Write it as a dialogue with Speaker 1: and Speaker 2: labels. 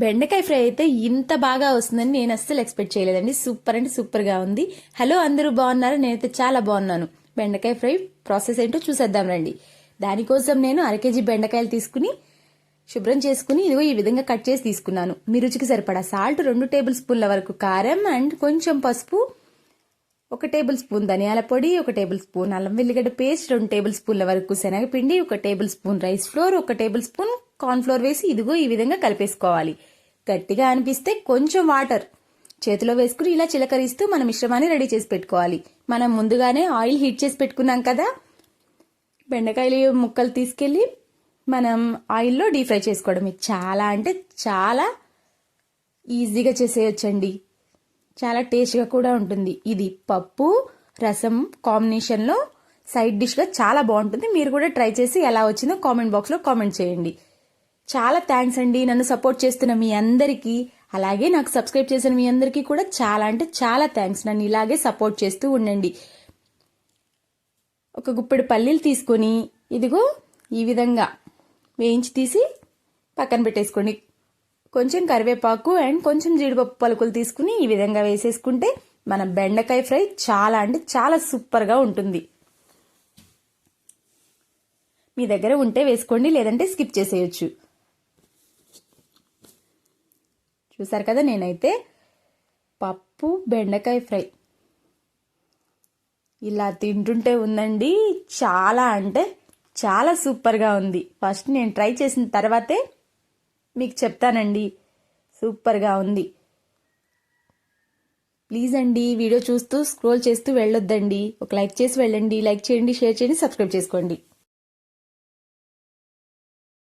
Speaker 1: బెండకాయ ఫ్రై అయితే ఇంత బాగా వస్తుందని నేను అస్సలు ఎక్స్పెక్ట్ చేయలేదండి. సూపర్ అంటే సూపర్ గా ఉంది. హలో, అందరూ బాగున్నారు? నేనైతే చాలా బాగున్నాను. బెండకాయ ఫ్రై ప్రాసెస్ ఏంటో చూసేద్దాం రండి. దానికోసం నేను 1/2 కేజీ బెండకాయలు తీసుకుని శుభ్రం చేసుకుని ఇదిగో ఈ విధంగా కట్ చేసి తీసుకున్నాను. మీ రుచికి సరిపడా సాల్ట్, 2 టేబుల్ స్పూన్ల వరకు కారం అండ్ కొంచెం పసుపు, 1 టేబుల్ స్పూన్ ధనియాల పొడి, 1 టేబుల్ స్పూన్ అల్లం వెల్లిగడ్డ పేస్ట్, 2 టేబుల్ స్పూన్ల వరకు శనగపిండి, 1 table spoon rice flour, 1 table spoon corn flour వేసి ఇదిగో ఈ విధంగా కలిపేసుకోవాలి. గట్టిగా అనిపిస్తే కొంచెం వాటర్ చేతిలో వేసుకుని ఇలా చిలకరిస్తూ మన మిశ్రమాన్ని రెడీ చేసి పెట్టుకోవాలి. మనం ముందుగానే ఆయిల్ హీట్ చేసి పెట్టుకున్నాం కదా, బెండకాయలు ముక్కలు తీసుకెళ్లి మనం ఆయిల్లో డీప్ ఫ్రై చేసుకోవడం. చాలా అంటే చాలా ఈజీగా చేసేయొచ్చండి. చాలా టేస్ట్గా కూడా ఉంటుంది. ఇది పప్పు రసం కాంబినేషన్లో సైడ్ డిష్గా చాలా బాగుంటుంది. మీరు కూడా ట్రై చేసి ఎలా వచ్చిందో కామెంట్ బాక్స్లో కామెంట్ చేయండి. చాలా థ్యాంక్స్ అండి నన్ను సపోర్ట్ చేస్తున్న మీ అందరికీ, అలాగే నాకు సబ్స్క్రైబ్ చేసిన మీ అందరికీ కూడా చాలా అంటే చాలా థ్యాంక్స్. నన్ను ఇలాగే సపోర్ట్ చేస్తూ ఉండండి. ఒక గుప్పెడు పల్లీలు తీసుకొని ఇదిగో ఈ విధంగా వేయించి తీసి పక్కన పెట్టేసుకోండి. కొంచెం కరివేపాకు అండ్ కొంచెం జీడిపప్పు పలుకులు తీసుకుని ఈ విధంగా వేసేసుకుంటే మన బెండకాయ ఫ్రై చాలా అంటే చాలా సూపర్గా ఉంటుంది. మీ దగ్గర ఉంటే వేసుకోండి, లేదంటే స్కిప్ చేసేయచ్చు. చూసారు కదా, నేనైతే పప్పు బెండకాయ ఫ్రై ఇలా తింటుంటే ఉందండి. చాలా అంటే చాలా సూపర్గా ఉంది. ఫస్ట్ నేను ట్రై చేసిన తర్వాతే మీకు చెప్తానండి. సూపర్గా ఉంది. ప్లీజ్ అండి వీడియో చూస్తూ స్క్రోల్ చేస్తూ వెళ్ళొద్దండి. ఒక లైక్ చేసి వెళ్ళండి. లైక్ చేయండి, షేర్ చేయండి, సబ్స్క్రైబ్ చేసుకోండి.